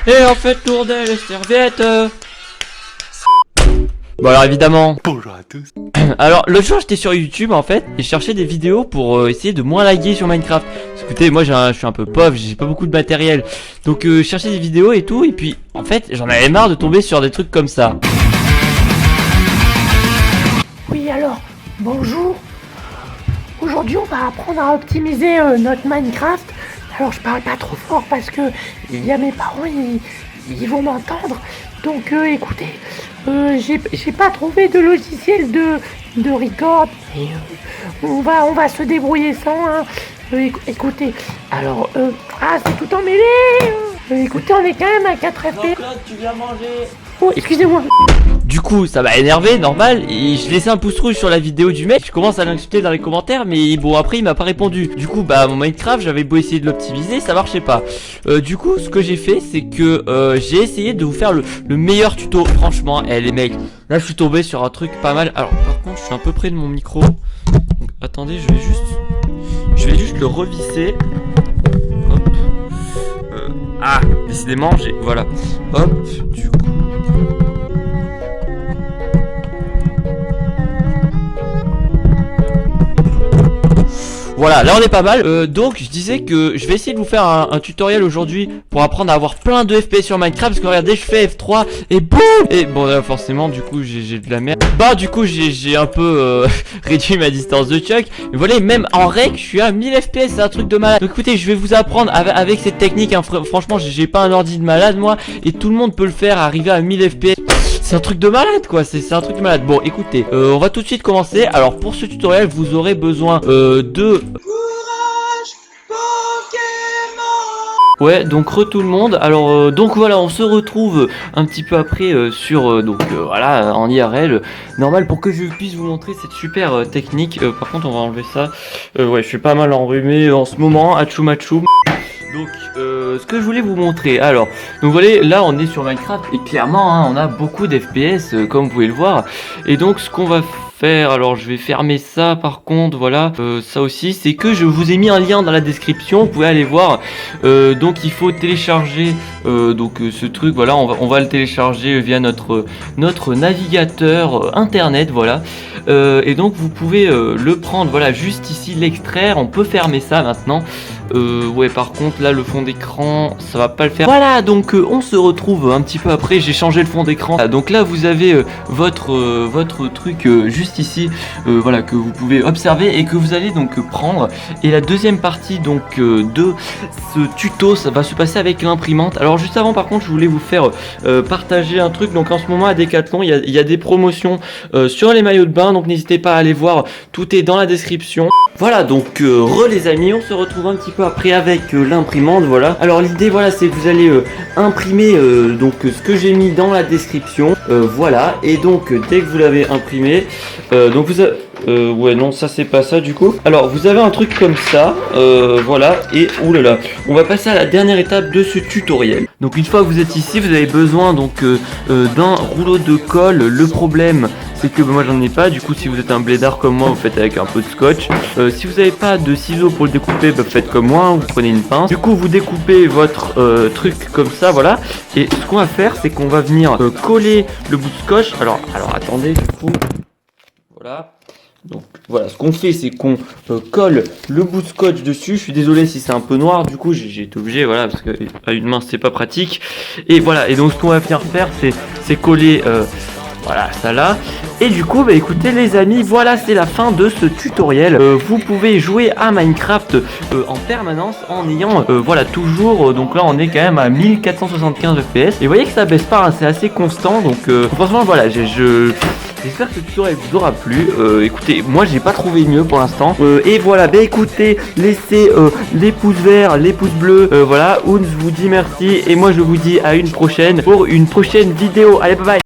Et on fait tourner les serviettes. Bon alors évidemment. Bonjour à tous. Alors l'autre jour j'étais sur YouTube en fait et je cherchais des vidéos pour essayer de moins laguer sur Minecraft. Parce que, écoutez, moi je suis un peu pauvre, j'ai pas beaucoup de matériel. Donc je cherchais des vidéos et tout et puis en fait j'en avais marre de tomber sur des trucs comme ça. Oui alors, bonjour. Aujourd'hui on va apprendre à optimiser notre Minecraft. Alors je parle pas trop fort parce que il y a mes parents, ils vont m'entendre. Donc écoutez, j'ai pas trouvé de logiciel de record. Et, on va se débrouiller sans. Hein. Écoutez, alors c'est tout emmêlé. Écoutez, on est quand même à 4 FPS. Jean-Claude, tu viens manger. Oh, excusez-moi. Du coup, ça m'a énervé, normal, et je laissais un pouce rouge sur la vidéo du mec. Je commence à l'insulter dans les commentaires, mais bon, après il m'a pas répondu. Du coup, bah mon Minecraft, j'avais beau essayer de l'optimiser, ça marchait pas. Du coup, ce que j'ai fait, c'est que j'ai essayé de vous faire le meilleur tuto. Franchement, les mecs, là je suis tombé sur un truc pas mal. Alors, par contre, je suis un peu près de mon micro. Donc, attendez, je vais juste le revisser. Hop. Décidément, voilà. Hop, du coup. Voilà, là on est pas mal. Donc je disais que je vais essayer de vous faire un tutoriel aujourd'hui pour apprendre à avoir plein de FPS sur Minecraft. Parce que regardez, je fais F3 et boum. Et bon là forcément du coup j'ai de la merde. Bah du coup j'ai un peu réduit ma distance de Chuck. Mais voilà, même en rec je suis à 1000 FPS, c'est un truc de malade. Donc écoutez, je vais vous apprendre avec cette technique hein. Franchement j'ai pas un ordi de malade moi. Et tout le monde peut le faire, arriver à 1000 FPS. C'est un truc de malade quoi, c'est un truc de malade. Bon écoutez, on va tout de suite commencer. Alors pour ce tutoriel vous aurez besoin de... Ouais, donc tout le monde. Alors donc voilà, on se retrouve un petit peu après sur voilà en IRL normal pour que je puisse vous montrer cette super technique. Par contre, on va enlever ça. Ouais, je suis pas mal enrhumé en ce moment. Atchoum atchoum. Donc ce que je voulais vous montrer, alors donc voilà, là on est sur Minecraft et clairement hein, on a beaucoup d'FPS comme vous pouvez le voir. Et donc ce qu'on va faire, alors je vais fermer ça par contre, voilà, ça aussi c'est que je vous ai mis un lien dans la description, vous pouvez aller voir. Donc il faut télécharger ce truc, voilà, on va le télécharger via notre navigateur internet, voilà. Et donc vous pouvez le prendre, voilà, juste ici, l'extraire. On peut fermer ça maintenant. Ouais, par contre là le fond d'écran ça va pas le faire. Voilà, donc on se retrouve un petit peu après. J'ai changé le fond d'écran. Donc là vous avez votre truc juste ici, voilà, que vous pouvez observer et que vous allez donc prendre. Et la deuxième partie donc de ce tuto, ça va se passer avec l'imprimante. Alors juste avant par contre je voulais vous faire partager un truc. Donc en ce moment à Decathlon il y a des promotions sur les maillots de bain, donc n'hésitez pas à aller voir, tout est dans la description. Voilà, donc les amis, on se retrouve un petit peu après avec l'imprimante, voilà. Alors l'idée, voilà, c'est que vous allez imprimer donc ce que j'ai mis dans la description, voilà. Et donc dès que vous l'avez imprimé, donc vous avez... ouais non, ça c'est pas ça du coup. Alors vous avez un truc comme ça, voilà. Et oulala, on va passer à la dernière étape de ce tutoriel. Donc une fois que vous êtes ici, vous avez besoin donc d'un rouleau de colle. Le problème c'est que moi j'en ai pas, du coup si vous êtes un blédard comme moi vous faites avec un peu de scotch. Si vous n'avez pas de ciseaux pour le découper, bah, faites comme moi, vous prenez une pince. Du coup vous découpez votre truc comme ça, voilà. Et ce qu'on va faire c'est qu'on va venir coller le bout de scotch. Alors attendez, du coup, voilà. Donc voilà, ce qu'on fait c'est qu'on colle le bout de scotch dessus. Je suis désolé si c'est un peu noir, du coup j'ai été obligé, voilà, parce que à une main c'est pas pratique. Et voilà, et donc ce qu'on va venir faire c'est coller voilà ça là. Et du coup bah écoutez les amis, voilà, c'est la fin de ce tutoriel. Vous pouvez jouer à Minecraft en permanence en ayant voilà toujours donc là on est quand même à 1475 fps. Et vous voyez que ça baisse pas hein, c'est assez constant. Donc franchement voilà, j'espère que ce tutoriel vous aura plu. Écoutez, moi j'ai pas trouvé mieux pour l'instant. Et voilà, bah écoutez, laissez les pouces verts, les pouces bleus. Voilà, Oons vous dit merci. Et moi je vous dis à une prochaine pour une prochaine vidéo. Allez, bye bye.